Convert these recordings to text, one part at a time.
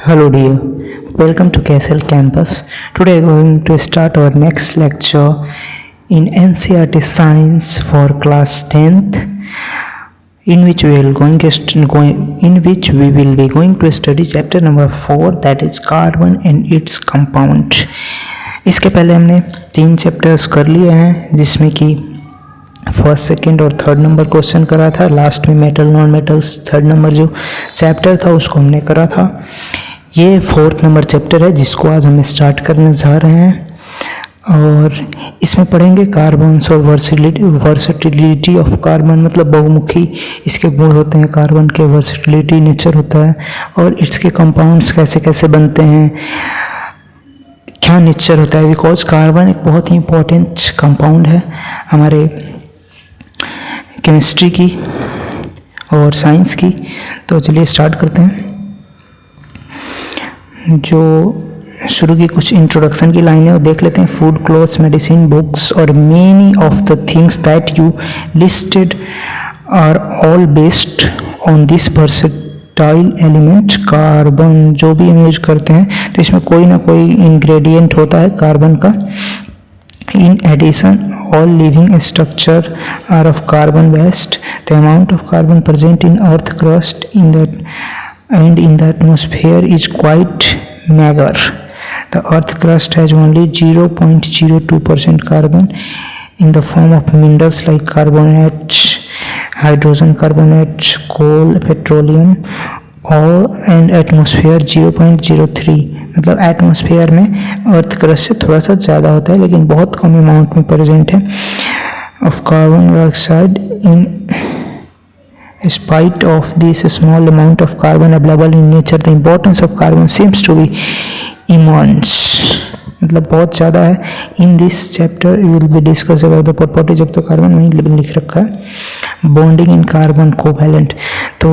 Hello dear, welcome to Castle Campus. Today we are going to start our next lecture in NCERT Science for class 10th, in which we will be going to study chapter number 4, that is carbon and its compound. इसके पहले हमने 3 chapters कर लिए हैं, जिसमें कि first, second और third number question करा था. लास्ट में metal non metals third number जो चैप्टर था उसको हमने करा था. ये फोर्थ नंबर चैप्टर है जिसको आज हम स्टार्ट करने जा रहे हैं, और इसमें पढ़ेंगे कार्बन्स और वर्सेटिलिटी ऑफ कार्बन, मतलब बहुमुखी इसके गुण होते हैं कार्बन के, वर्सेटिलिटी नेचर होता है, और इसके कंपाउंड्स कैसे कैसे बनते हैं, क्या नेचर होता है. बिकॉज कार्बन एक बहुत ही इंपॉर्टेंट कंपाउंड है हमारे केमिस्ट्री की और साइंस की. तो चलिए स्टार्ट करते हैं. जो शुरू की कुछ इंट्रोडक्शन की लाइन है वो देख लेते हैं. फूड, क्लोथ्स, मेडिसिन, बुक्स और many of the things that you listed are all based on this versatile element carbon. जो भी हम यूज करते हैं तो इसमें कोई ना कोई इंग्रेडिएंट होता है कार्बन का. In addition, all living structure are of carbon based. The amount of carbon present in earth crust and in the atmosphere is quite meager. The earth crust has only 0.02% carbon in the form of minerals like carbonates, hydrogen carbonates, coal, petroleum, and atmosphere 0.03. मतलब atmosphere में earth crust से थोड़ा सा ज़्यादा होता है, लेकिन बहुत कम अमाउंट में प्रेजेंट है of carbon dioxide. In spite of this small amount of carbon available in nature, the importance of carbon seems to be immense. मतलब बहुत ज़्यादा है. In this chapter you will be discuss about the properties of the carbon. वहीं लिख रखा है bonding in carbon covalent. तो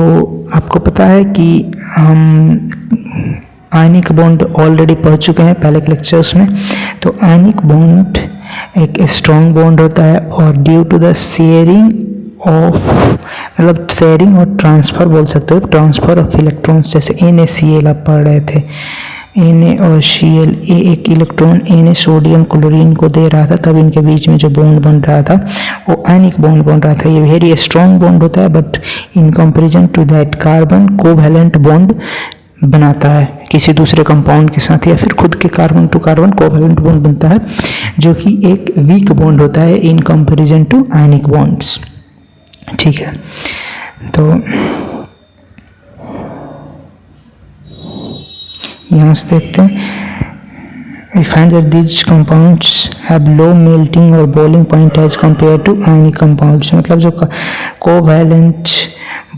आपको पता है कि हम आयनिक बॉन्ड ऑलरेडी पढ़ चुके हैं पहले के लेक्चर्स में. तो आयनिक बॉन्ड एक स्ट्रॉन्ग बॉन्ड होता है, और due to the sharing of, मतलब शेयरिंग और ट्रांसफ़र बोल सकते हो, ट्रांसफ़र ऑफ इलेक्ट्रॉन्स. जैसे NaCl आप पढ़ रहे थे, Na और Cl, एक इलेक्ट्रॉन Na सोडियम क्लोरीन को दे रहा था, तब इनके बीच में जो बॉन्ड बन रहा था वो आयनिक बॉन्ड बन रहा था. ये वेरी स्ट्रॉन्ग बॉन्ड होता है, but in comparison to that carbon covalent bond बनाता है किसी दूसरे कंपाउंड के साथ, या फिर खुद के carbon to carbon covalent bond बनता है, जो कि एक वीक बॉन्ड होता है in comparison to ionic bonds. ठीक है, तो यहाँ से देखते हैं. We find that these compounds have low melting or boiling point as compared to ionic compounds. मतलब जो कोवैलेंट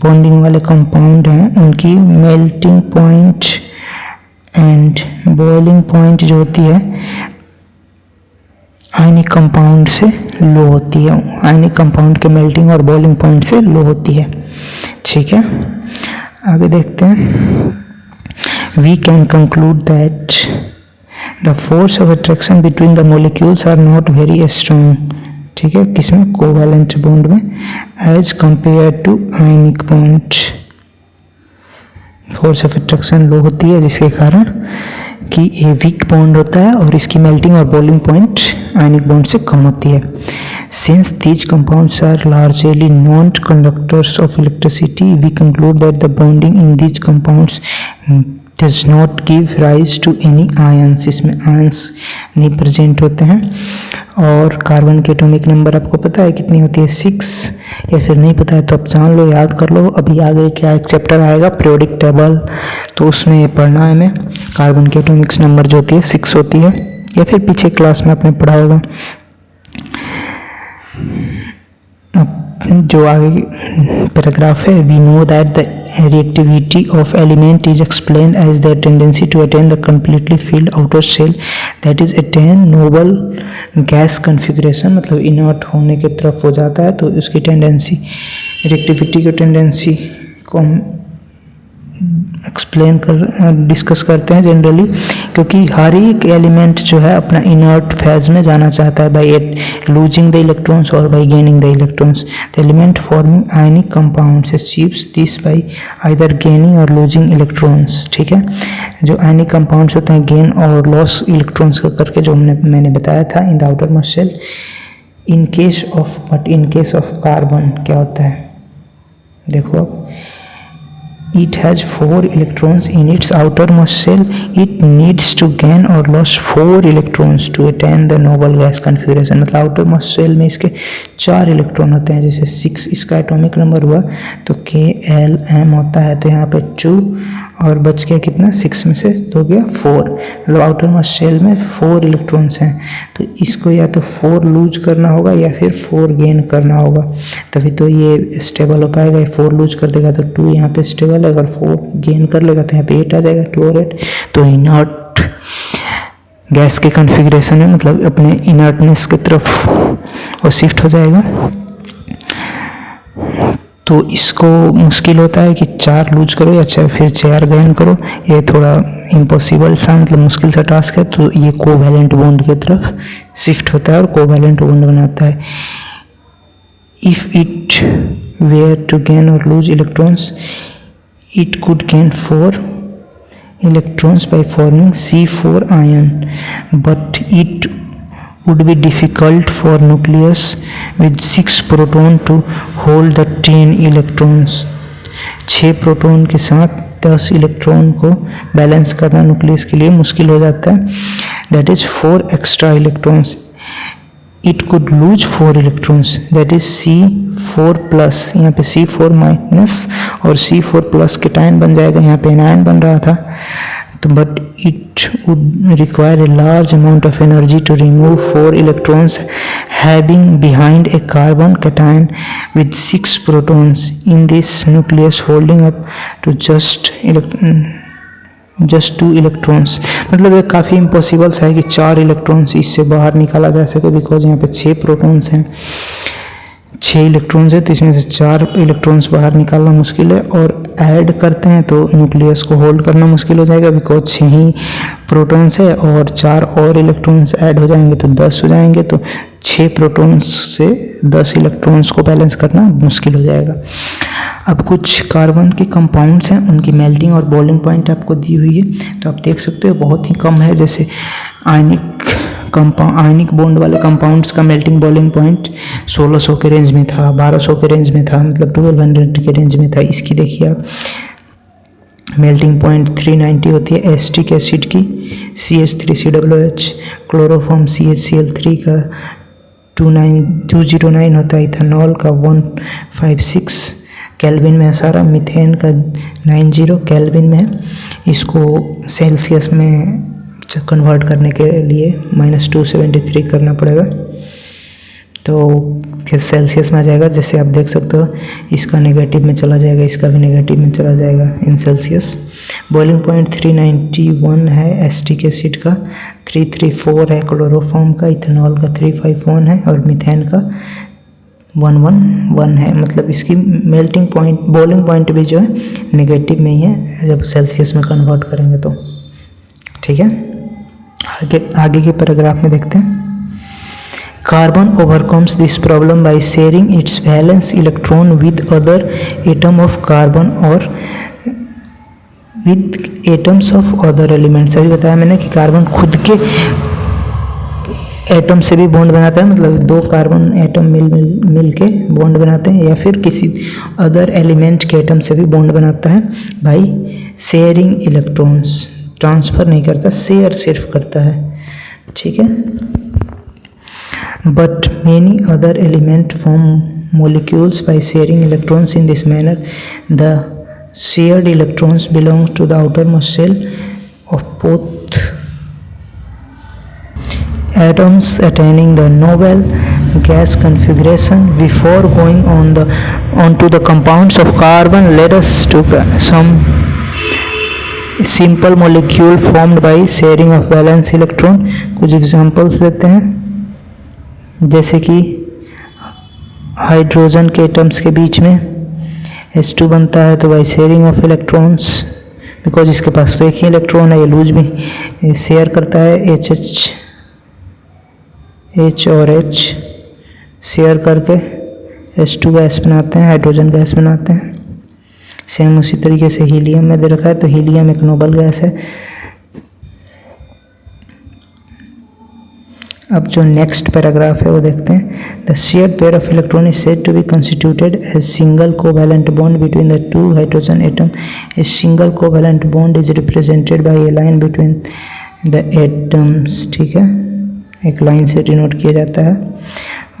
बॉन्डिंग वाले कंपाउंड हैं उनकी melting point and boiling point जो होती है आयनिक कंपाउंड से लो होती है. आयनिक कंपाउंड के मेल्टिंग और बॉइलिंग पॉइंट से लो होती है. ठीक है, आगे देखते हैं. We can conclude that the force of attraction between the molecules are not very strong. ठीक है, किसमें? कोवैलेंट बॉन्ड में, as compare to ionic bond. Force of attraction low होती है, जिसके कारण कि ये वीक बॉन्ड होता है और इसकी मेल्टिंग और बॉइलिंग पॉइंट आयनिक बॉन्ड से कम होती है. Since these compounds are largely non conductors of electricity, we conclude that the bonding in these compounds does not give rise to any ions. इसमें आयंस नहीं प्रेजेंट होते हैं. और कार्बन की एटॉमिक नंबर आपको पता है कितनी होती है? 6. या फिर नहीं पता है तो आप जान लो, याद कर लो. अभी आगे क्या एक चैप्टर आएगा पीरियोडिक टेबल, तो उसमें ये पढ़ना है हमें. कार्बन की एटॉमिक नंबर जो होती है 6 होती है, या फिर पीछे क्लास में आपने पढ़ा होगा. जो आगे पैराग्राफ है, we know that the reactivity of element is explained as their tendency to attain the completely filled outer shell, that is attain noble gas configuration. मतलब इनर्ट होने की तरफ हो जाता है, तो उसकी टेंडेंसी, रिएक्टिविटी की टेंडेंसी को हम डिस्कस करते हैं जनरली, क्योंकि हर एक एलिमेंट जो है अपना इनर्ट फेज में जाना चाहता है बाय लूजिंग द इलेक्ट्रॉन्स और bye gaining the electrons. The element forming ionic compounds achieves this by either gaining और लूजिंग इलेक्ट्रॉन्स। ठीक है, जो आयनिक कंपाउंड्स होते हैं गेन और लॉस इलेक्ट्रॉन्स का करके, जो मैंने बताया था in the outermost shell. In case of carbon क्या होता है, देखो अब, it has 4 electrons in its outermost shell. It needs to gain or lose 4 electrons to attain the noble gas configuration। मतलब outermost shell में इसके 4 electron होते हैं, जैसे 6 इसका एटॉमिक नंबर हुआ तो Km होता है, तो यहाँ पे 2 और बच गया कितना, 6 में से 2 गया 4। मतलब आउटरमोस्ट शेल में 4 इलेक्ट्रॉन्स हैं, तो इसको या तो 4 लूज करना होगा या फिर 4 गेन करना होगा, तभी तो ये स्टेबल हो पाएगा। 4 लूज कर देगा तो 2 यहाँ पे स्टेबल है, अगर 4 गेन कर लेगा तो यहाँ पे 8 आ जाएगा, 2 और 8, तो इनर्ट गैस के कॉन्फ़िगरेशन है, मतलब अपने इनर्टनेस की तरफ वो शिफ्ट हो जाएगा। तो इसको मुश्किल होता है कि 4 लूज करो या फिर 4 गेन करो, ये थोड़ा इम्पॉसिबल सा, मतलब मुश्किल सा टास्क है। तो ये कोवैलेंट बॉन्ड की तरफ शिफ्ट होता है और कोवैलेंट बॉन्ड बनाता है। If it were to gain और lose electrons, it could gain 4 electrons by forming C4 ion, but it would be difficult for nucleus with 6 proton to hold the 10 electrons। 6 proton के साथ 10 electron को balance करना nucleus के लिए मुश्किल हो जाता है। That is 4 extra electrons. It could lose 4 electrons, that is C4 plus, यहाँ पे C4 माइनस और C4 प्लस के टाइन बन जाएगा, यहाँ पे एनायन बन रहा था। तो but it would require a large amount of energy to remove 4 electrons having behind a carbon cation with 6 protons in this nucleus holding up to just 2 electrons. मतलब ये काफ़ी इम्पॉसिबल सा है कि 4 इलेक्ट्रॉन्स इससे बाहर निकाला जा सके, बिकॉज यहाँ पे 6 प्रोटॉन्स हैं, 6 इलेक्ट्रॉन्स है, तो इसमें से 4 इलेक्ट्रॉन्स बाहर निकालना मुश्किल है। और ऐड करते हैं तो न्यूक्लियस को होल्ड करना मुश्किल हो जाएगा, बिकॉज 6 ही प्रोटॉन्स है और 4 और इलेक्ट्रॉन्स ऐड हो जाएंगे तो 10 हो जाएंगे, तो 6 प्रोटॉन्स से 10 इलेक्ट्रॉन्स को बैलेंस करना मुश्किल हो जाएगा। अब कुछ कार्बन के कंपाउंड्स हैं, उनकी मेल्टिंग और बॉइलिंग पॉइंट आपको दी हुई है, तो आप देख सकते हो बहुत ही कम है। जैसे आयनिक बॉन्ड वाले कंपाउंड्स का मेल्टिंग बॉइलिंग पॉइंट 1600 के रेंज में था, 1200 के रेंज में था, मतलब 1200 के रेंज में था। इसकी देखिए आप मेल्टिंग पॉइंट 390 होती है एसिटिक एसिड की, CH3COOH, क्लोरोफॉर्म CHCl3 का 209 होता है, इथेनॉल का 156 केल्विन में है सारा, मीथेन का 90 केल्विन में है। इसको सेल्सियस में कन्वर्ट करने के लिए -273 करना पड़ेगा, तो सेल्सियस में आ जाएगा। जैसे आप देख सकते हो इसका नेगेटिव में चला जाएगा, इसका भी नेगेटिव में चला जाएगा इन सेल्सियस। बॉइलिंग पॉइंट 391 है एसिटिक एसिड का, 334 है क्लोरोफॉर्म का, इथेनॉल का 351 है और मीथेन का 111 है। मतलब इसकी मेल्टिंग पॉइंट बॉइलिंग पॉइंट भी जो है नेगेटिव में ही है जब सेल्सियस में कन्वर्ट करेंगे तो। ठीक है, आगे के पैराग्राफ में देखते हैं। Carbon overcomes this problem by sharing its valence electron with other atom of carbon और with atoms of other elements. अभी बताया मैंने कि कार्बन खुद के एटम से भी बॉन्ड बनाता है, मतलब 2 कार्बन एटम मिल के बॉन्ड बनाते हैं, या फिर किसी अदर एलिमेंट के एटम से भी बॉन्ड बनाता है भाई शेयरिंग इलेक्ट्रॉन्स। ट्रांसफ़र नहीं करता, शेयर सिर्फ करता है। ठीक है, but many other element form molecules by sharing electrons in this manner. The shared electrons belong to the outermost shell of both atoms attaining the noble gas configuration. Before going on to the compounds of carbon, let us take some simple molecule formed by sharing of valence electron। कुछ examples लेते हैं, जैसे कि hydrogen के atoms के बीच में H2 बनता है तो by sharing of electrons because इसके पास तो एक ही इलेक्ट्रॉन है, ये लूज भी शेयर करता है, H और H शेयर करके H2 गैस बनाते हैं, हाइड्रोजन गैस बनाते हैं। सेम उसी तरीके से हीलियम में दे रखा है, तो हीलियम एक नोबल गैस है। अब जो नेक्स्ट पैराग्राफ है वो देखते हैं। The shared pair of electron is said to be constituted as single covalent bond between the two hydrogen atom. A single covalent bond is represented by a line between the atoms. ठीक है, एक line से denote किया जाता है।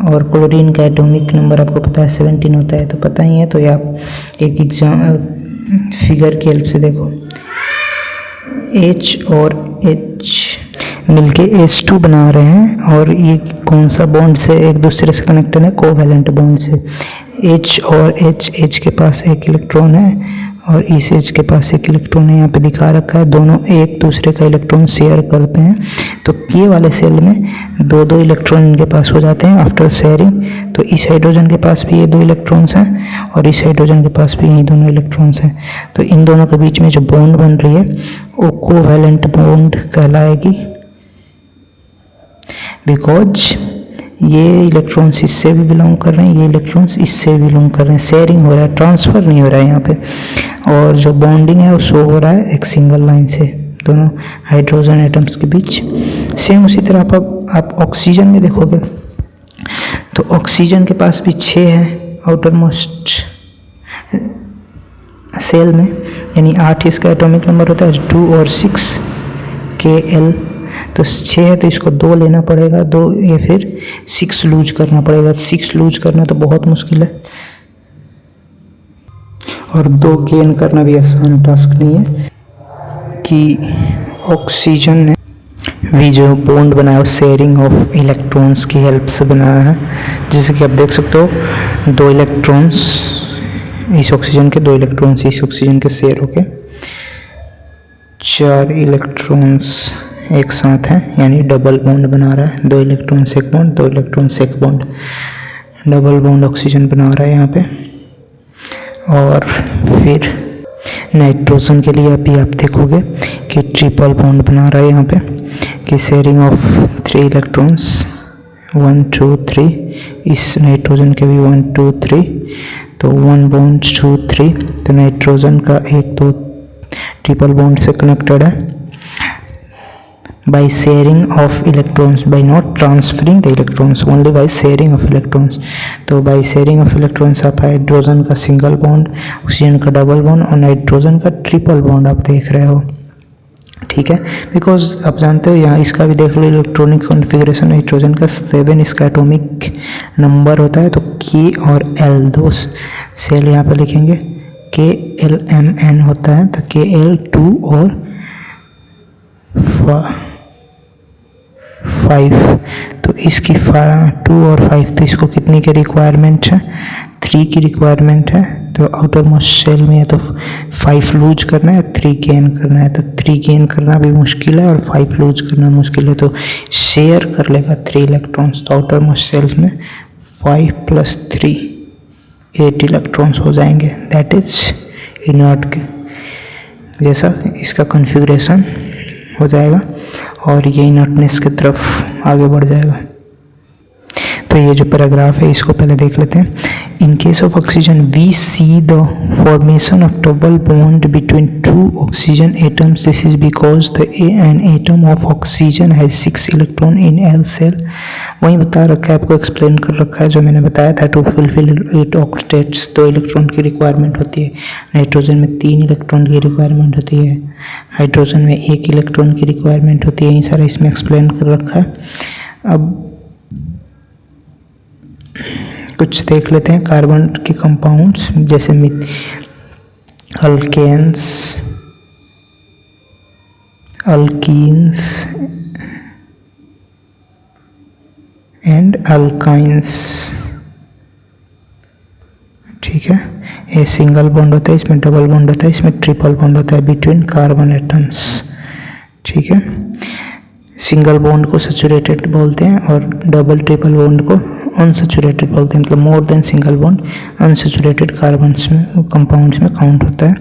और chlorine का atomic number आपको पता है 17 होता है, तो पता ही है। तो ये आप एक एग्जाम फिगर की हेल्प से देखो, H और H मिलके H2 बना रहे हैं, और ये कौन सा बॉन्ड से एक दूसरे से कनेक्टेड है? कोवैलेंट बॉन्ड से। H और H के पास एक इलेक्ट्रॉन है और इस H के पास एक इलेक्ट्रॉन है, यहाँ पे दिखा रखा है। दोनों एक दूसरे का इलेक्ट्रॉन शेयर करते हैं, तो ये वाले सेल में दो इलेक्ट्रॉन इनके पास हो जाते हैं आफ्टर शेयरिंग। तो इस हाइड्रोजन के पास भी ये 2 इलेक्ट्रॉन्स हैं और इस हाइड्रोजन के पास भी यही दोनों इलेक्ट्रॉन्स हैं। तो इन दोनों के बीच में जो बॉन्ड बन रही है वो कोवैलेंट बॉन्ड कहलाएगी, बिकॉज ये इलेक्ट्रॉन्स इससे भी बिलोंग कर रहे हैं, ये इलेक्ट्रॉन्स इससे भी बिलोंग कर रहे हैं। शेयरिंग हो रहा है, ट्रांसफ़र नहीं हो रहा है यहाँ पे। और जो बॉन्डिंग है वो शो हो रहा है एक सिंगल लाइन से दोनों हाइड्रोजन एटम्स के बीच। सेम उसी तरह आप ऑक्सीजन में देखोगे तो ऑक्सीजन के पास भी 6 है आउटर मोस्ट सेल में, यानी 8 इसका एटॉमिक नंबर होता है, 2 और 6 Kl। तो 6 है तो इसको 2 लेना पड़ेगा, 2 या फिर 6 लूज करना पड़ेगा। 6 लूज करना तो बहुत मुश्किल है, और 2 गेन करना भी आसान टास्क नहीं है। कि ऑक्सीजन ने भी जो बॉन्ड बनाया वो शेयरिंग ऑफ इलेक्ट्रॉन्स की हेल्प से बनाया है, जैसे कि आप देख सकते हो 2 इलेक्ट्रॉन्स इस ऑक्सीजन के, 2 इलेक्ट्रॉन्स इस ऑक्सीजन के शेयर होके 4 इलेक्ट्रॉन्स एक साथ हैं, यानी डबल बॉन्ड बना रहा है। 2 इलेक्ट्रॉन से एक बॉन्ड, 2 इलेक्ट्रॉन से एक बॉन्ड, डबल बॉन्ड ऑक्सीजन बना रहा है यहाँ पे। और फिर नाइट्रोजन के लिए अभी आप देखोगे कि ट्रिपल बॉन्ड बना रहा है यहाँ पे, कि शेयरिंग ऑफ 3 इलेक्ट्रॉन्स 1 2 3। इस नाइट्रोजन के भी 1 2 3, तो 1 बॉन्ड 2 3। तो नाइट्रोजन का 1 2 ट्रिपल बॉन्ड से कनेक्टेड है by sharing of electrons, by not transferring the electrons, only by sharing of electrons। तो by sharing of electrons आप हाइड्रोजन का सिंगल बॉन्ड, ऑक्सीजन का डबल बॉन्ड और नाइट्रोजन का ट्रिपल बॉन्ड आप देख रहे हो। ठीक है, बिकॉज आप जानते हो यहाँ इसका भी देख लो इलेक्ट्रॉनिक कॉन्फ़िगरेशन। नाइट्रोजन का 7 इसका एटॉमिक नंबर होता है, तो K और L 2 सेल यहाँ पे लिखेंगे, KLMN होता है, तो KL 2 और 5। तो इसकी 2 और 5, तो इसको कितनी की रिक्वायरमेंट है? 3 की रिक्वायरमेंट है। तो आउटर मोस्ट सेल में है तो 5 लूज करना है, 3 गेन करना है। तो 3 गेन करना भी मुश्किल है और 5 लूज करना मुश्किल है, तो शेयर कर लेगा 3 इलेक्ट्रॉन्स। तो आउटर मोस्ट सेल्स में 5 + 3 8 इलेक्ट्रॉन्स हो जाएंगे। दैट इज इनर्ट के जैसा इसका कॉन्फ़िगरेशन हो जाएगा और ये इनर्टनेस की तरफ आगे बढ़ जाएगा। तो ये जो पैराग्राफ है इसको पहले देख लेते हैं। In case of oxygen we see the formation of double bond between 2 oxygen atoms. This is because the an atom of oxygen has 6 electron in L shell. वहीं बता रखा है, आपको एक्सप्लेन कर रखा है जो मैंने बताया था। To fulfil it octets 2 electron की रिक्वायरमेंट होती है। नाइट्रोजन में 3 इलेक्ट्रॉन की रिक्वायरमेंट होती है, हाइड्रोजन में 1 इलेक्ट्रॉन की रिक्वायरमेंट होती है। यही सारा इसमें एक्सप्लेन कर रखा है। अब कुछ देख लेते हैं कार्बन के कंपाउंड्स, जैसे अल्केन्स, अल्कीन्स एंड अल्काइंस। ठीक है, ये सिंगल बॉन्ड होता है, इसमें डबल बॉन्ड होता है, इसमें ट्रिपल बॉन्ड होता है बिटवीन कार्बन एटम्स। ठीक है, सिंगल बॉन्ड को सैचुरेटेड बोलते हैं और डबल ट्रिपल बॉन्ड को अनसैचुरेटेड बोलते हैं। मतलब more than single bond unsaturated carbons में कंपाउंड्स में काउंट होता है।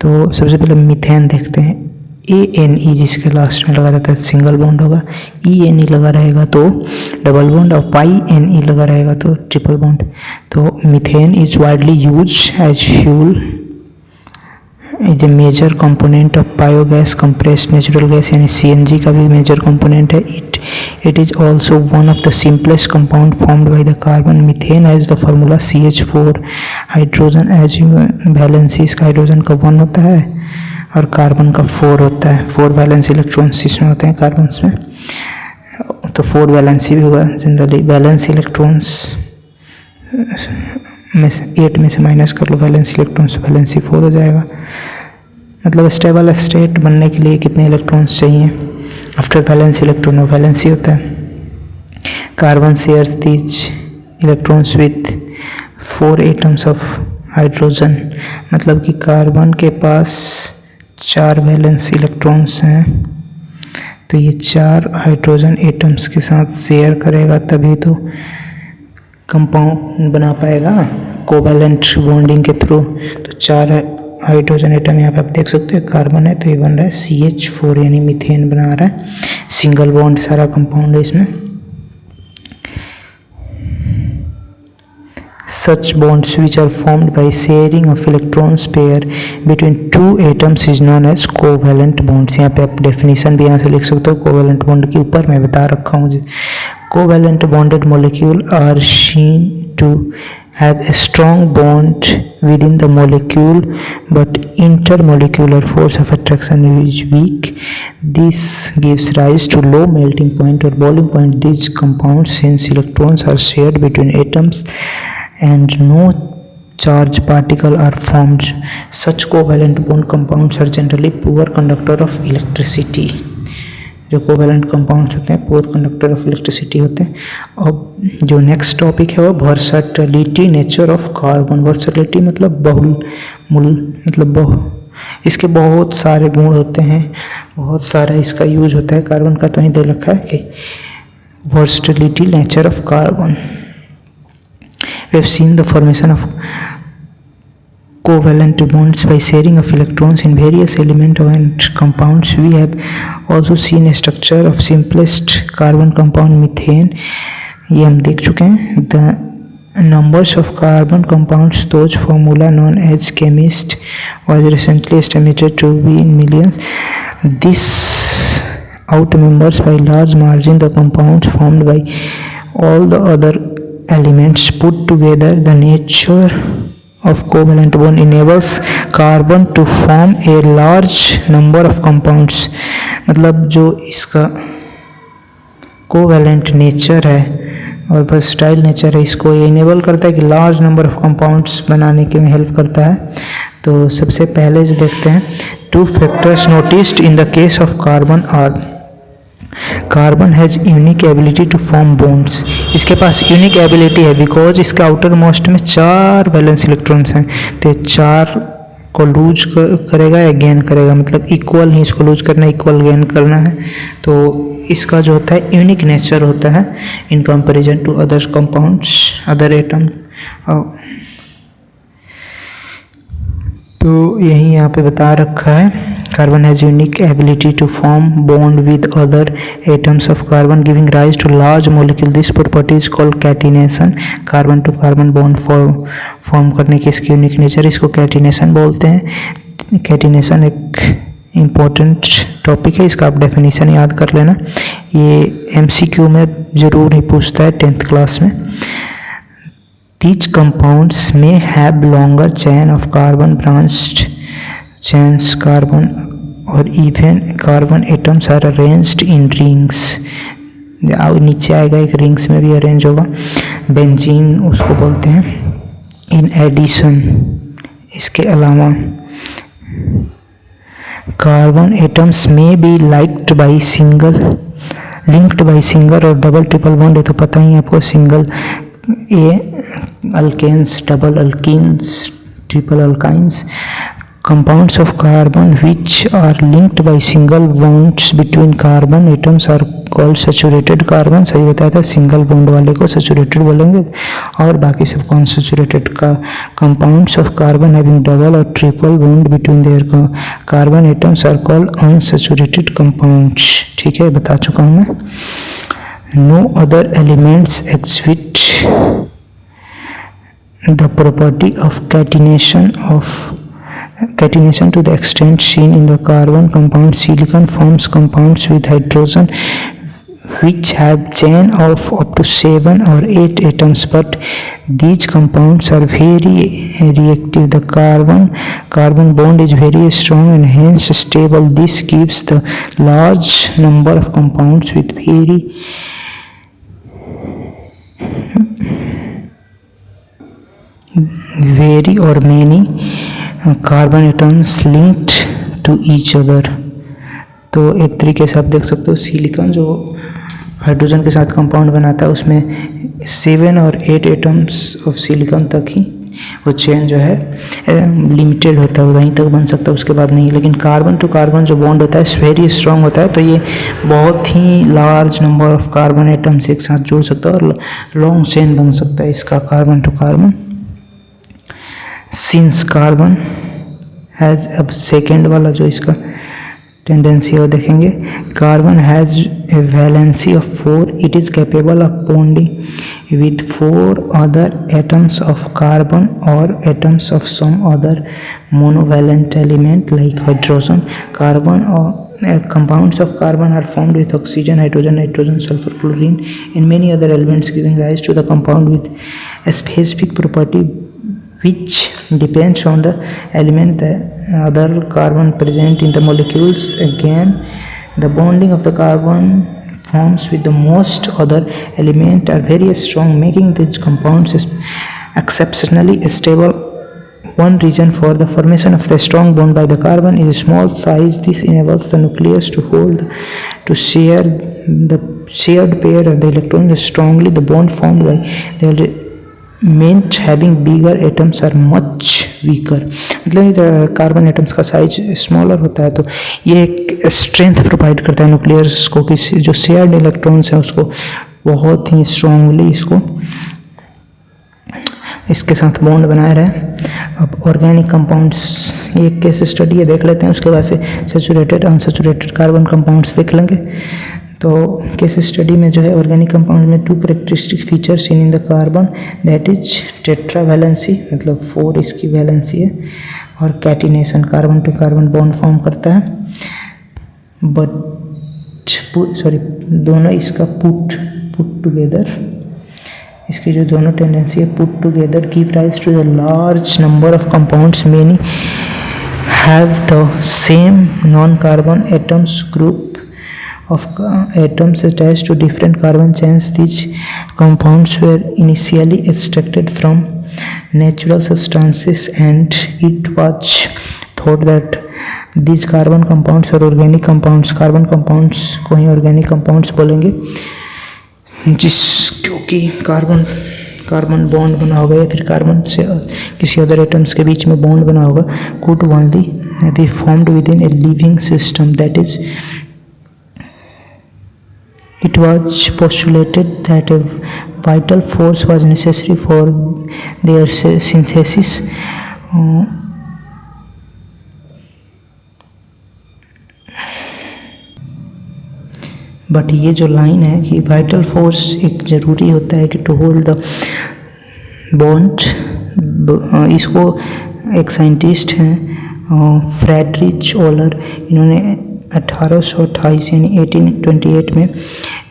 तो सबसे पहले मीथेन देखते हैं। ANE जिसके लास्ट में लगा रहता है सिंगल बॉन्ड होगा, ENE लगा रहेगा तो डबल बॉन्ड, और YNE लगा रहेगा तो ट्रिपल बॉन्ड। तो methane is widely use as fuel, is a major component of biogas, compressed natural gas यानी CNG का भी मेजर कंपोनेंट है। It is also one of the simplest compound formed by the carbon. Methane has the formula CH4, hydrogen as valency, इसका hydrogen का 1 होता है और carbon का 4 होता है। 4 वैलेंस इलेक्ट्रॉन्स इसमें होते हैं कार्बन्स में, तो 4 वैलेंसी भी हुआ। जनरली वैलेंस इलेक्ट्रॉन्स में से 8 में से माइनस कर लो वैलेंस इलेक्ट्रॉन्स, वैलेंसी 4 हो जाएगा। मतलब स्टेबल स्टेट बनने के लिए कितने इलेक्ट्रॉन्स चाहिए आफ्टर वैलेंस इलेक्ट्रॉन, वैलेंसी होता है। Carbon shares these electrons with 4 atoms of hydrogen, मतलब कि कार्बन के पास 4 वैलेंस इलेक्ट्रॉन्स हैं, तो ये 4 हाइड्रोजन एटम्स के साथ शेयर करेगा तभी तो कंपाउंड बना पाएगा कोवैलेंट बॉन्डिंग के थ्रू। तो 4 हाइड्रोजन एटम यहाँ पे आप देख सकते हो, कार्बन है तो ये बन रहा है CH4 यानी मीथेन बना रहा है। सिंगल बॉन्ड सारा कंपाउंड है इसमें। Such bonds which are formed by sharing of electrons pair between 2 atoms is known as covalent bonds। यहाँ पे आप डेफिनेशन भी यहाँ से लिख सकते हो कोवैलेंट बॉन्ड के ऊपर मैं बता रखा हूँ। Covalent bonded molecule are seen to have a strong bond within the molecule but intermolecular force of attraction is weak. This gives rise to low melting point or boiling point these compounds since electrons are shared between atoms and no charge particle are formed. Such covalent bond compounds are generally poor conductor of electricity। जो covalent compounds होते हैं पोर conductor of electricity होते हैं। अब जो next topic है वो versatility nature of carbon. Versatility मतलब इसके बहुत सारे गुण होते हैं, बहुत सारा इसका यूज होता है कार्बन का, तो ही दे रखा है कि versatility nature of carbon. We have seen the formation of covalent bonds by sharing of electrons in various elements and compounds. We have also seen a structure of simplest carbon compound methane, ये हम देख चुके हैं। The numbers of carbon compounds, those formula known as chemist was recently estimated to be in millions. This outnumbers by large margin the compounds formed by all the other elements put together. The nature of covalent bond enables carbon to form a large number of compounds। मतलब जो इसका covalent nature है और versatile nature है, इसको ये enable करता है कि लार्ज नंबर ऑफ कंपाउंड्स बनाने के में हेल्प करता है। तो सबसे पहले जो देखते हैं 2 factors noticed in the case of carbon are carbon has unique ability to form bonds. इसके पास यूनिक एबिलिटी है बिकॉज इसका आउटर मोस्ट में 4 वैलेंस इलेक्ट्रॉन्स हैं, तो 4 को लूज करेगा या गेन करेगा, मतलब इक्वल ही इसको लूज करना है, इक्वल गेन करना है। तो इसका जो होता है यूनिक नेचर होता है in comparison to other compounds, other atom. तो यही यहाँ पे बता रखा है carbon has unique ability to form bond with other atoms of carbon giving rise to large molecule. This property is called catenation. Carbon to carbon bond form करने की इसकी यूनिक नेचर, इसको कैटिनेशन बोलते हैं। कैटिनेशन एक important topic है, इसका आप डेफिनेशन याद कर लेना, ये MCQ में ज़रूर ही पूछता है 10th क्लास में। These compounds may have longer chain of carbon branched chains carbon or even carbon atoms are arranged in rings। नीचे आएगा एक रिंग्स में भी अरेंज होगा, बेंजीन उसको बोलते हैं। इन एडिशन इसके अलावा कार्बन एटम्स में बी लिंक्ड बाई सिंगल और डबल ट्रिपल बॉन्ड, ये तो पता ही है आपको। Single alkanes, double alkenes, triple alkynes, compounds of carbon which are linked by single bonds between carbon atoms are called saturated carbon। सही बताया था, सिंगल बॉन्ड वाले को saturated बोलेंगे और बाकी सबको unsaturated का। compounds of carbon having double or triple bond between their carbon atoms are called unsaturated compounds। ठीक है, बता चुका हूँ मैं। no other elements exhibit the property of catenation to the extent seen in the carbon compound। silicon forms compounds with hydrogen which have chain of up to 7 or 8 atoms, but these compounds are very reactive। the carbon bond is very strong and hence stable। this gives the large number of compounds with very or many carbon atoms linked to each other। तो एक तरीके से आप देख सकते हो silicon जो hydrogen के साथ कंपाउंड बनाता है उसमें 7 और 8 एटम्स ऑफ सिलिकॉन तक ही वो चेन जो है लिमिटेड होता है, वहीं तक बन सकता है, उसके बाद नहीं। लेकिन कार्बन टू कार्बन जो बॉन्ड होता है वेरी स्ट्रांग होता है, तो ये बहुत ही large number of carbon atoms एक साथ जोड़ सकता है और लॉन्ग चेन बन सकता है इसका carbon to carbon. Since carbon has, अब सेकेंड वाला जो इसका टेंडेंसी है वो देखेंगे। Carbon has a valency of 4, it is capable of bonding with 4 other atoms of carbon और atoms of some other monovalent element like hydrogen. Carbon और compounds of carbon are formed with oxygen, hydrogen, nitrogen, sulfur, chlorine and many other elements, giving rise to the compound with a specific property which depends on the element the other carbon present in the molecules. Again, the bonding of the carbon forms with the most other element are very strong, making these compounds exceptionally stable. One reason for the formation of the strong bond by the carbon is small size. This enables the nucleus to share the shared pair of the electrons strongly. The bond formed by the element having bigger atoms are much weaker। मतलब carbon atoms का size smaller होता है तो ये एक strength provide करता है nucleus को कि जो शेयर्ड इलेक्ट्रॉन्स है उसको बहुत ही स्ट्रांगली इसके साथ बॉन्ड बनाए रहे। अब ऑर्गेनिक कंपाउंड्स एक केस स्टडी है, देख लेते हैं, उसके बाद से सैचुरेटेड अनसैचुरेटेड कार्बन कंपाउंड्स देख लेंगे। तो केस स्टडी में जो है ऑर्गेनिक कंपाउंड में 2 characteristic features in the carbon, that is tetravalency, मतलब 4 इसकी वैलेंसी है, और catenation, carbon to carbon bond form करता है। दोनों इसका पुट टुगेदर, इसकी जो दोनों टेंडेंसी है put together give rise to the large number of compounds. Many have the same non carbon atoms group of atoms attached to different carbon chains. These compounds were initially extracted from natural substances and it was thought that these carbon compounds or organic compounds, carbon compounds को ही organic compounds बोलेंगे, क्योंकि carbon bond बना होगा या फिर carbon से किसी other atoms के बीच में बॉन्ड बना होगा, could only be formed within a living system, that is it was postulated that a vital force was necessary for their synthesis। But ये जो लाइन है कि वाइटल फोर्स एक ज़रूरी होता है कि टू होल्ड द बॉन्ड, इसको एक साइंटिस्ट हैं फ्रेडरिच ओलर, इन्होंने 1828 यानी 1828 में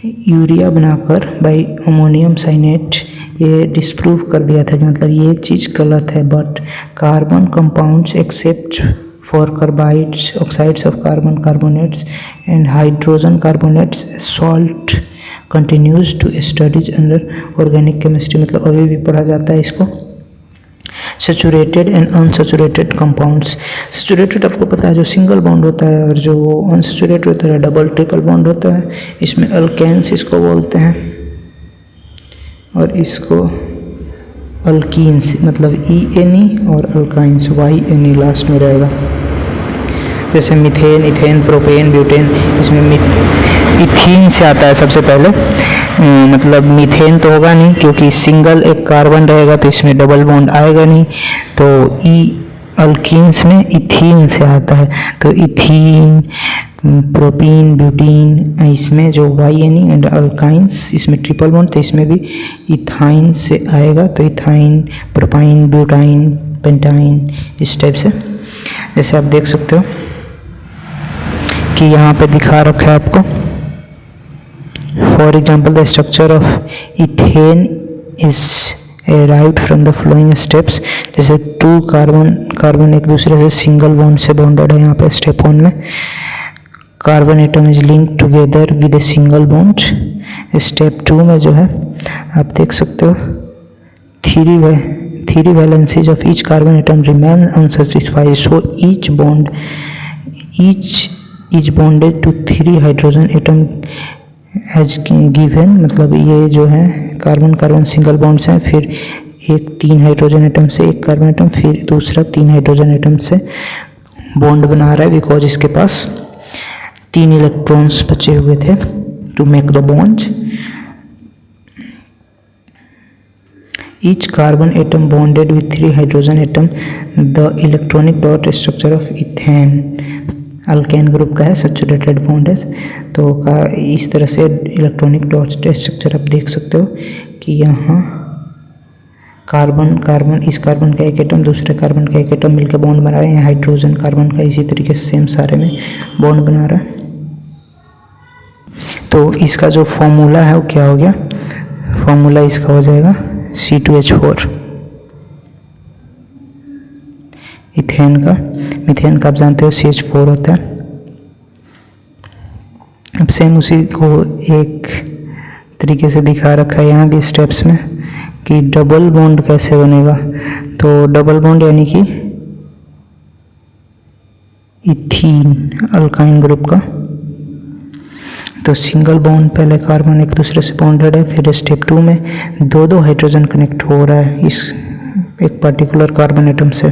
यूरिया बनाकर बाई अमोनियम साइनेट ये डिस्प्रूव कर दिया था कि मतलब ये चीज़ गलत है। But carbon compounds except for carbides, oxides of carbon carbonates and hydrogen carbonates, salt continues to studies under organic chemistry, मतलब अभी भी पढ़ा जाता है इसको। Saturated and unsaturated compounds, saturated आपको पता है जो सिंगल बॉन्ड होता है और जो अनसैचुरेटेड होता है डबल ट्रिपल बॉन्ड होता है, इसमें अल्केन्स इसको बोलते हैं और इसको अल्कीन्स, मतलब ENE और अल्काइंस YNE लास्ट में रहेगा। जैसे मीथेन, इथेन, प्रोपेन, ब्यूटेन, इसमें इथीन से आता है सबसे पहले। मतलब मीथेन तो होगा नहीं क्योंकि सिंगल एक कार्बन रहेगा तो इसमें डबल बॉन्ड आएगा नहीं, तो अल्कीन्स में इथीन से आता है। तो इथीन, प्रोपीन, ब्यूटीन, इसमें जो YNE एंड अल्काइंस, इसमें ट्रिपल बॉन्ड, तो इसमें भी इथाइन से आएगा। तो इथाइन, प्रोपाइन, ब्यूटाइन, पेंटाइन, इस टाइप से। जैसे आप देख सकते हो कि यहाँ पे दिखा रखा है आपको। For example the structure of ethane is arrived from the flowing steps. जैसे 2 कार्बन एक दूसरे से सिंगल बॉन्ड से बॉन्डेड है। यहाँ पे स्टेप 1 में carbon atom is linked together with a single bond. Step 2 में जो है आप देख सकते हो 3 valencies of each carbon atom remain unsatisfied, so each bonded to 3 hydrogen atom as given। मतलब ये जो है कार्बन सिंगल बॉन्ड्स हैं, फिर एक 3 हाइड्रोजन एटम से एक कार्बन एटम, फिर दूसरा 3 हाइड्रोजन एटम से बॉन्ड बना रहा है, बिकॉज इसके पास 3 इलेक्ट्रॉन्स बचे हुए थे to make the bond. Each carbon atom bonded with 3 hydrogen atom। The electronic dot structure of ethane alkane group का है, सैचुरेटेड बॉन्ड है। तो इस तरह से इलेक्ट्रॉनिक डॉट स्ट्रक्चर आप देख सकते हो कि यहाँ कार्बन इस कार्बन का एक एटम दूसरे कार्बन का एक एटम मिलकर बॉन्ड बना रहा है। यहाँ हाइड्रोजन कार्बन का इसी तरीके से सेम सारे में बॉन्ड बना रहा है। तो इसका जो फॉर्मूला है वो क्या हो गया? फॉर्मूला इसका हो जाएगा C2H4 इथेन का। मीथेन का आप जानते हो CH4 होता है। अब सेम उसी को एक तरीके से दिखा रखा है यहाँ भी स्टेप्स में कि डबल बॉन्ड कैसे बनेगा। तो डबल बॉन्ड यानी कि इथीन अल्काइन ग्रुप का। तो सिंगल बॉन्ड पहले कार्बन एक दूसरे से बॉन्डेड है, फिर स्टेप 2 में 2 हाइड्रोजन कनेक्ट हो रहा है इस एक पर्टिकुलर कार्बन एटम से।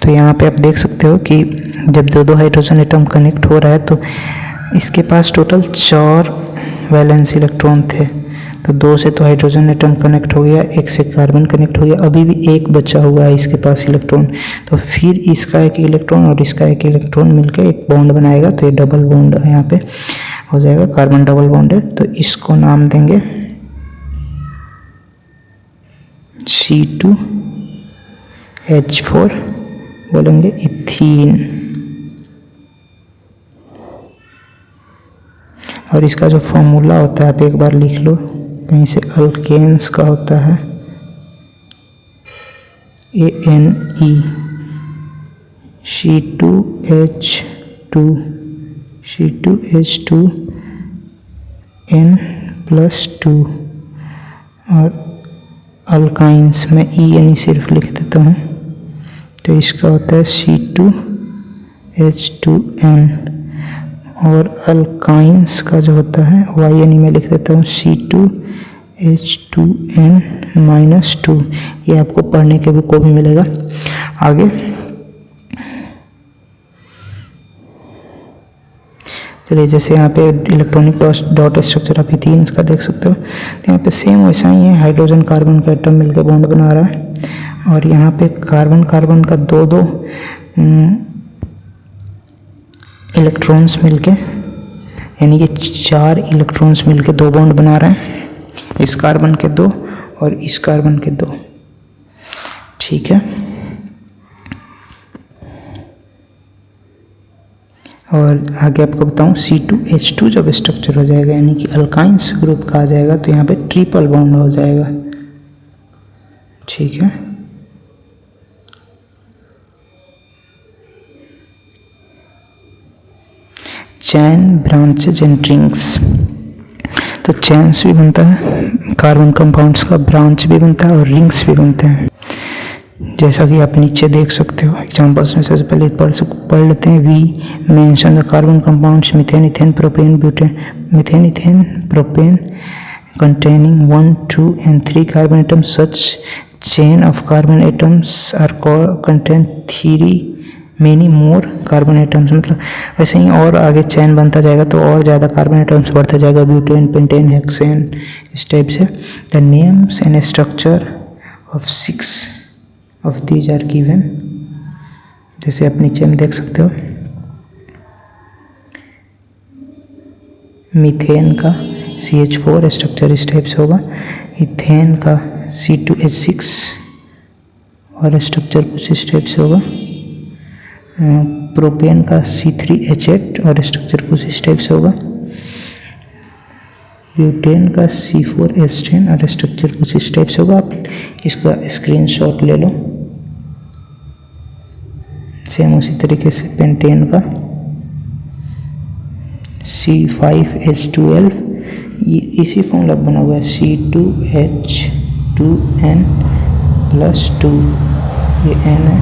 तो यहाँ पे आप देख सकते हो कि जब 2 हाइड्रोजन एटम कनेक्ट हो रहा है तो इसके पास टोटल 4 वैलेंस इलेक्ट्रॉन थे। तो 2 से तो हाइड्रोजन एटम कनेक्ट हो गया, 1 से कार्बन कनेक्ट हो गया, अभी भी 1 बचा हुआ है इसके पास इलेक्ट्रॉन। तो फिर इसका एक इलेक्ट्रॉन और इसका एक इलेक्ट्रॉन मिलकर एक बॉन्ड बनाएगा। तो ये डबल बॉन्ड यहाँ पे हो जाएगा, कार्बन डबल बॉन्डेड। तो इसको नाम देंगे C2H4, बोलेंगे इथीन। और इसका जो फॉर्मूला होता है आप एक बार लिख लो कहीं से, अल्केन्स का होता है ANE C2H2 N+2। और अल्काइंस में ENE सिर्फ लिख देता हूँ। तो इसका होता है C2H2N। और अल्काइंस का जो होता है YNE में लिख देता हूँ C2H2N-2। ये आपको पढ़ने के बुक को भी मिलेगा आगे। चलिए, जैसे यहाँ पे इलेक्ट्रॉनिक डॉट स्ट्रक्चर आप इथीन का देख सकते हो। तो यहाँ पे सेम वैसा ही है, हाइड्रोजन कार्बन का एटम मिलकर बॉन्ड बना रहा है। और यहाँ पे कार्बन का 2 इलेक्ट्रॉन्स मिलके, यानी कि 4 इलेक्ट्रॉन्स मिलके 2 बॉन्ड बना रहे हैं, इस कार्बन के 2 और इस कार्बन के 2। ठीक है। और आगे आपको बताऊं C2H2 जब स्ट्रक्चर हो जाएगा यानी कि अल्काइंस ग्रुप का आ जाएगा तो यहाँ पे ट्रिपल बॉन्ड हो जाएगा। ठीक है। चैन, ब्रांचेज एंड रिंग्स। तो चैन्स भी बनता है कार्बन कंपाउंड्स का, ब्रांच भी बनता है और रिंग्स भी बनते हैं, जैसा कि आप नीचे देख सकते हो। एग्जांपल्स में सबसे पहले पढ़ लेते हैं। We mention the carbon compounds methane, ethane, propane, butane. Methane, ethane, propane, containing 1, 2 and 3 carbon atoms. Such chain of carbon atoms are contain 3 many more carbon atoms. मतलब वैसे ही और आगे चैन बनता जाएगा तो और ज़्यादा कार्बन एटम्स बढ़ता जाएगा, ब्यूटेन, पेंटेन, हेक्सेन, इस टाइप से. The names and structure of 6 of these are given. जैसे आप नीचे में देख सकते हो, मीथेन का CH4 स्ट्रक्चर इस टाइप से होगा, इथेन का C2H6 और स्ट्रक्चर कुछ इस टाइप से होगा, प्रोपेन का C3H8 और स्ट्रक्चर कुछ इस टाइप से होगा, ब्यूटेन का C4H10 और स्ट्रक्चर कुछ इस टाइप से होगा. आप इसका स्क्रीनशॉट ले लो. सेम उसी तरीके से पेंटेन का C5H12, इसी फॉर्मूला बना हुआ है, C2H2N+2, ये N है,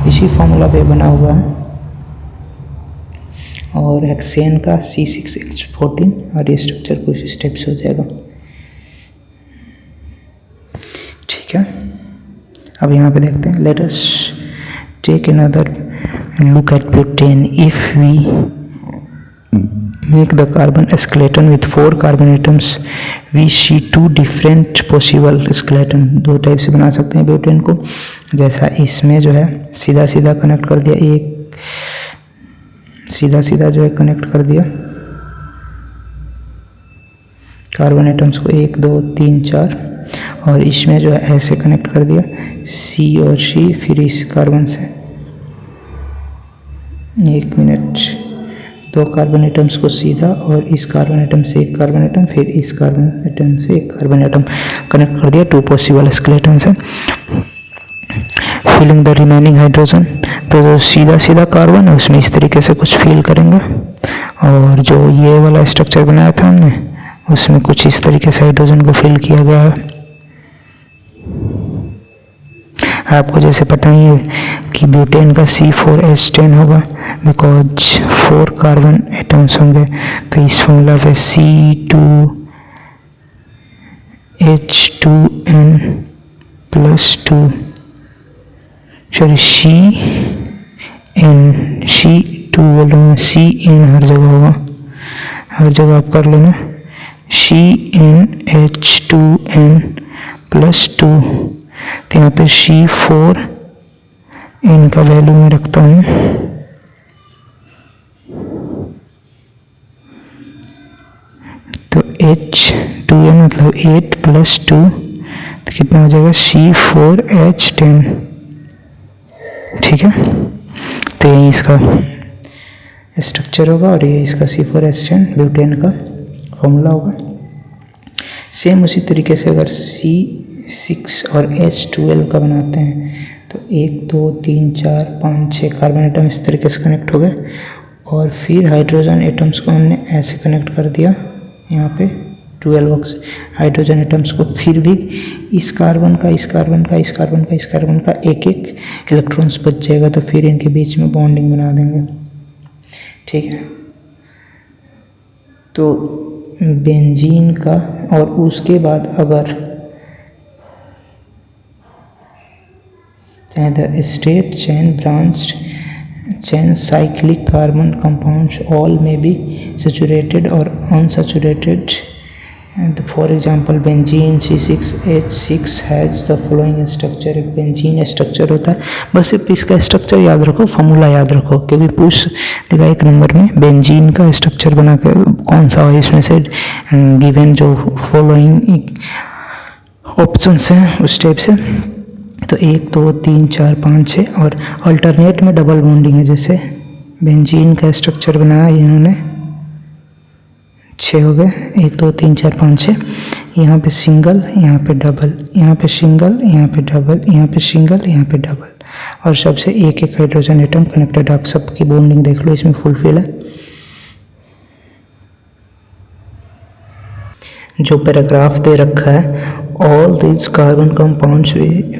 इसी फॉर्मूला पे बना हुआ है. और हेक्सेन का C6H14 और ये स्ट्रक्चर कुछ इस टाइप से हो जाएगा. ठीक है, अब यहाँ पे देखते हैं. Let us take another look at butane. If we make the carbon skeleton with 4 carbon atoms, we see 2 different possible skeleton. 2 type से बना सकते हैं ब्यूटेन को. जैसा इसमें जो है सीधा सीधा कनेक्ट कर दिया, एक सीधा सीधा जो है कनेक्ट कर दिया कार्बन एटम्स को 1 2 3 4, और इसमें जो है ऐसे कनेक्ट कर दिया C और C, फिर इस कार्बन से 1 मिनट 2 कार्बन एटम्स को सीधा और इस कार्बन एटम से एक कार्बन एटम, फिर इस कार्बन एटम से एक कार्बन एटम कनेक्ट कर दिया. 2 पॉसिबल स्केलेटन है. फिलिंग द रिमेनिंग हाइड्रोजन, तो जो सीधा सीधा कार्बन है उसमें इस तरीके से कुछ फिल करेंगे, और जो ये वाला स्ट्रक्चर बनाया था हमने उसमें कुछ इस तरीके से हाइड्रोजन को फिल किया गया है. आपको जैसे पता ही है कि ब्यूटेन का C4H10 होगा, बिकॉज 4 कार्बन एटम्स होंगे, तो इस फॉर्मूला पे C2H2N+2, सॉरी C2 बोल रहा हूँ, CN हर जगह होगा, हर जगह आप कर लेना. CnH2n+2, तो यहाँ पे C4n का वैल्यू मैं रखता हूँ, तो H2n मतलब 8+2, तो कितना हो जाएगा C4H10. ठीक है, तो ये इसका स्ट्रक्चर होगा और ये इसका C4H10 ब्यूटेन का फॉर्मूला होगा. सेम उसी तरीके से अगर C6 और H12 का बनाते हैं तो 1 2 3 4 5 6 कार्बन एटम इस तरीके से कनेक्ट हो गए, और फिर हाइड्रोजन एटम्स को हमने ऐसे कनेक्ट कर दिया यहाँ पे 12 हाइड्रोजन एटम्स को. फिर भी इस कार्बन का इस कार्बन का इस कार्बन का इस कार्बन का एक एक इलेक्ट्रॉन्स बच जाएगा, तो फिर इनके बीच में बॉन्डिंग बना देंगे. ठीक है, तो बेंजीन का, और उसके बाद अगर the straight chain branched chain cyclic carbon compounds all may be saturated or unsaturated, and for example benzene C6H6 has the following structure. एक बेंजीन स्ट्रक्चर होता है, बस सिर्फ इसका स्ट्रक्चर याद रखो, फॉर्मूला याद रखो, क्योंकि पूछ देगा 1 नंबर में बेंजीन का स्ट्रक्चर बना के कौन सा है इसमें से गिवन जो फॉलोइंग ऑप्शंस हैं उस टाइप से. तो 1 2 3 4 5 6, और अल्टरनेट में डबल बॉन्डिंग है. जैसे बेंजीन का स्ट्रक्चर बनाया इन्होंने 6 हो गए, 1 2 3 4 5 6, यहाँ पे सिंगल, यहाँ पे डबल, यहाँ पे सिंगल, यहाँ पे डबल, यहाँ पे सिंगल, यहाँ पे डबल, और सबसे एक एक हाइड्रोजन एटम कनेक्टेड. आप सबकी बॉन्डिंग देख लो, इसमें फुलफिल है. जो पैराग्राफ दे रखा है, all these carbon compounds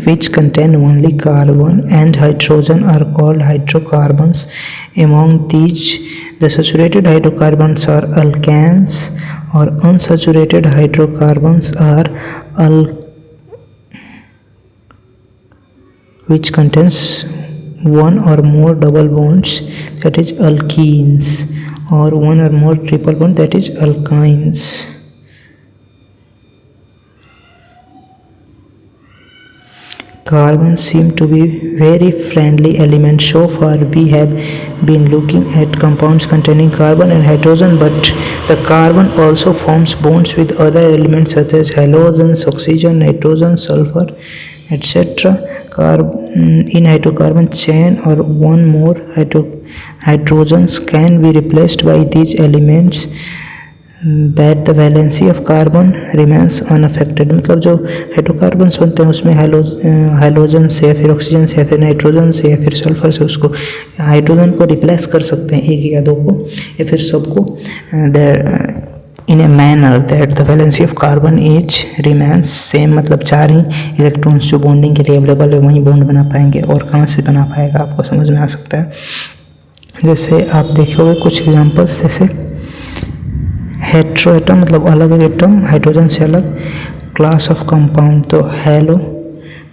which contain only carbon and hydrogen are called hydrocarbons. Among these, the saturated hydrocarbons are alkanes और unsaturated hydrocarbons are which contains one or more double bonds, that is alkenes, or one or more triple bond, that is alkynes. Carbon seem to be very friendly element. So far we have been looking at compounds containing carbon and hydrogen, but the carbon also forms bonds with other elements such as halogens, oxygen, nitrogen, sulfur, etc. In hydrocarbon chain or one more hydrogens can be replaced by these elements, that the valency of carbon remains unaffected. मतलब जो hydrocarbons बनते हैं उसमें halogen से या फिर oxygen से या फिर नाइट्रोजन से या फिर सल्फर से उसको हाइड्रोजन को रिप्लेस कर सकते हैं, एक या दो को या फिर सबको, in a manner that the valency of carbon is remains same. मतलब 4 ही इलेक्ट्रॉन्स जो बॉन्डिंग के लिए अवेलेबल है वहीं बॉन्ड बना पाएंगे, और कहाँ से बना पाएगा आपको समझ में आ सकता है। जैसे आप देखोगे कुछ एग्जांपल्स, जैसे हेट्रो एटम मतलब अलग एटम, हाइड्रोजन से अलग, क्लास ऑफ कंपाउंड तो हेलो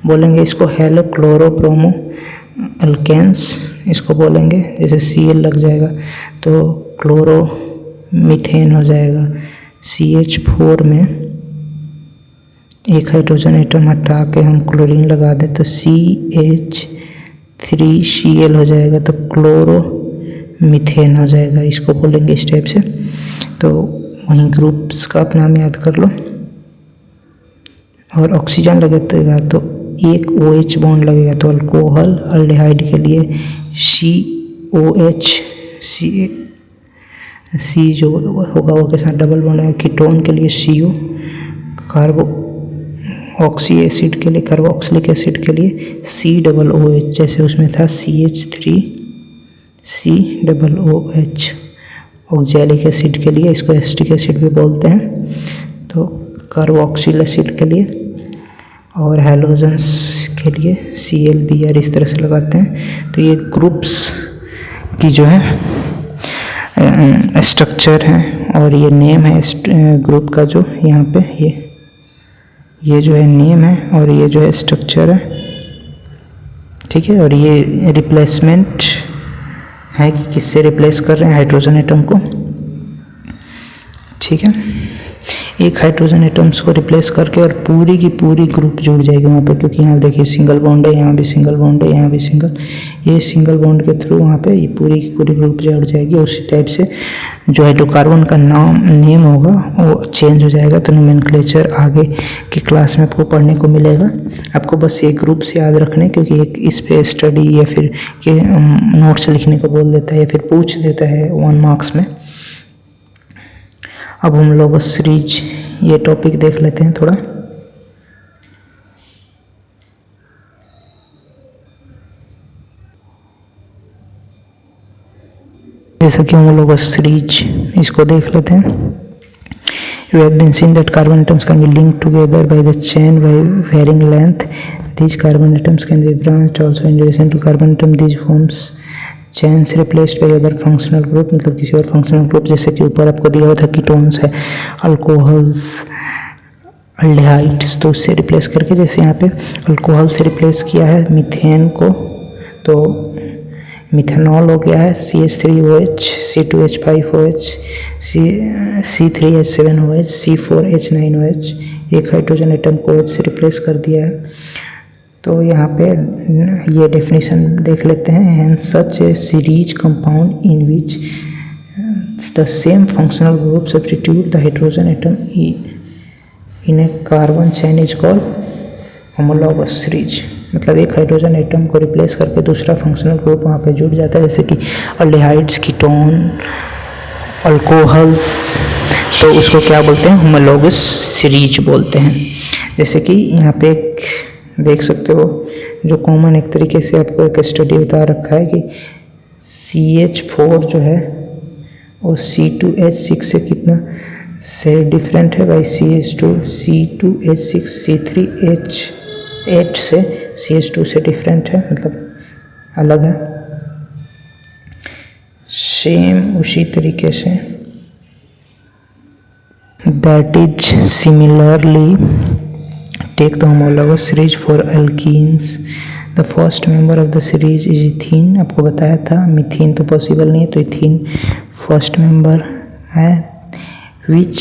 बोलेंगे इसको, हेलो क्लोरो ब्रोमो अल्केन्स इसको बोलेंगे, जैसे Cl लग जाएगा तो क्लोरो मीथेन हो जाएगा। CH4 में एक हाइड्रोजन एटम हटा के हम क्लोरीन लगा दें तो CH3Cl हो जाएगा, तो क्लोरो मीथेन हो जाएगा, इसको बोलेंगे इस टाइप से। तो वहीं ग्रुप्स का आप नाम याद कर लो। और ऑक्सीजन लगेगा तो एक OH बॉन्ड लगेगा, तो अल्कोहल अल्डिहाइड के लिए COH, C जो होगा वो के साथ डबल बॉन्ड है। कीटोन के लिए CO, ऑक्सी एसिड के लिए, कार्बोक्सिलिक एसिड के लिए COOH, जैसे उसमें था CH3COOH। ऑक्जेलिक एसिड के लिए इसको एसिटिक एसिड भी बोलते हैं, तो कार्बोक्सिल एसिड के लिए, और हैलोजेंस के लिए ClBr, इस तरह से लगाते हैं। तो ये ग्रुप्स की जो है स्ट्रक्चर है, और ये नेम है ग्रुप का, जो यहाँ पे ये जो है नेम है और ये जो है स्ट्रक्चर है, ठीक है। और ये रिप्लेसमेंट है कि किससे रिप्लेस कर रहे हैं, हाइड्रोजन एटम को, ठीक है। एक हाइड्रोजन एटम्स को रिप्लेस करके और पूरी की पूरी ग्रुप जुड़ जाएगी वहाँ पे, क्योंकि यहाँ देखिए सिंगल बॉन्ड है, यहाँ भी सिंगल बॉन्ड है, यहाँ भी सिंगल, ये सिंगल बॉन्ड के थ्रू वहाँ पे ये पूरी की पूरी ग्रुप जुड़ जाएगी। उसी टाइप से जो हाइड्रोकार्बन का नेम होगा वो चेंज हो जाएगा। तो नोमेनक्लेचर आगे की क्लास में आपको पढ़ने को मिलेगा। आपको बस ये ग्रुप से याद रखने, क्योंकि एक इस पे स्टडी या फिर के नोट्स लिखने को बोल देता है या फिर पूछ देता है 1 मार्क्स में। अब हम लोग सीरीज ये टॉपिक देख लेते हैं थोड़ा। जैसा कि हम लोग सीरीज इसको देख लेते हैं। You have been seen that carbon atoms can be linked together by the chain by varying length. These carbon atoms can be branched also in addition to carbon atom. These forms chains replaced by other functional group, मतलब किसी और functional group, जैसे कि ऊपर आपको दिया हुआ था कीटोन्स है, अल्कोहल्स, अल्डिहाइड्स, तो उससे रिप्लेस करके, जैसे यहाँ पे अल्कोहल से रिप्लेस किया है मीथेन को, तो मिथेनॉल हो गया है CH3OH, C2H5OH, C3H7OH, C4H9OH, एक हाइड्रोजन एटम को OH से रिप्लेस कर दिया है। तो यहाँ पे ये डेफिनेशन देख लेते हैं। And such A series compound in which the same functional group substitute the hydrogen atom in A carbon chain is called homologous series. मतलब एक हाइड्रोजन एटम को रिप्लेस करके दूसरा फंक्शनल ग्रुप वहाँ पे जुड़ जाता है, जैसे कि अल्डिहाइड्स, कीटोन, अल्कोहल्स, तो उसको क्या बोलते हैं, होमोलॉगस सीरीज बोलते हैं। जैसे कि यहाँ पे एक देख सकते हो जो कॉमन एक तरीके से आपको एक स्टडी बता रखा है कि CH4 जो है वो C2H6 से कितना से डिफरेंट है भाई, CH2 C2H6 C3H8 से CH2 से डिफरेंट है, मतलब अलग है। सेम उसी तरीके से that is similarly take the homologous series for alkenes. The first member of the series is ethene. आपको बताया था मीथेन तो पॉसिबल नहीं है, तो इथीन फर्स्ट मेंबर है, which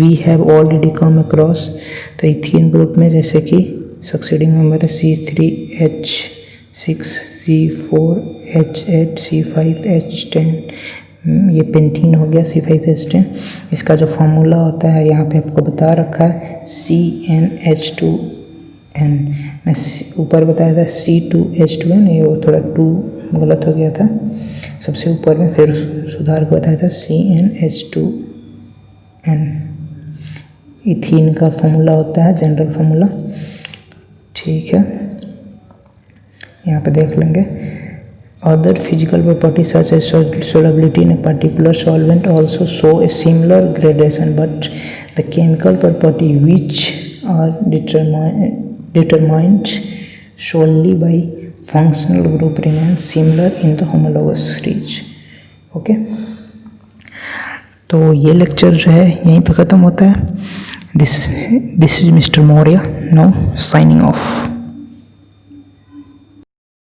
we have already come across. तो इथीन ग्रुप में जैसे कि सक्सीडिंग मेंबर है C3H6C4H8C5H10, ये पेंटीन हो गया C5H10. इसका जो फॉर्मूला होता है यहाँ पे आपको बता रखा है CnH2n. मैं ऊपर बताया था C2H2n, ये थोड़ा 2 गलत हो गया था सबसे ऊपर में, फिर सुधार को बताया था CnH2n. इथीन का फॉर्मूला होता है जनरल फॉर्मूला, ठीक है, यहाँ पे देख लेंगे. Other physical properties such as solubility in a particular solvent also show a similar gradation, but the chemical property which are determined solely by functional group remains similar in the homologous series. Okay, तो ये lecture जो है यहीं पे ख़त्म होता है. This is mister Maurya, now signing off.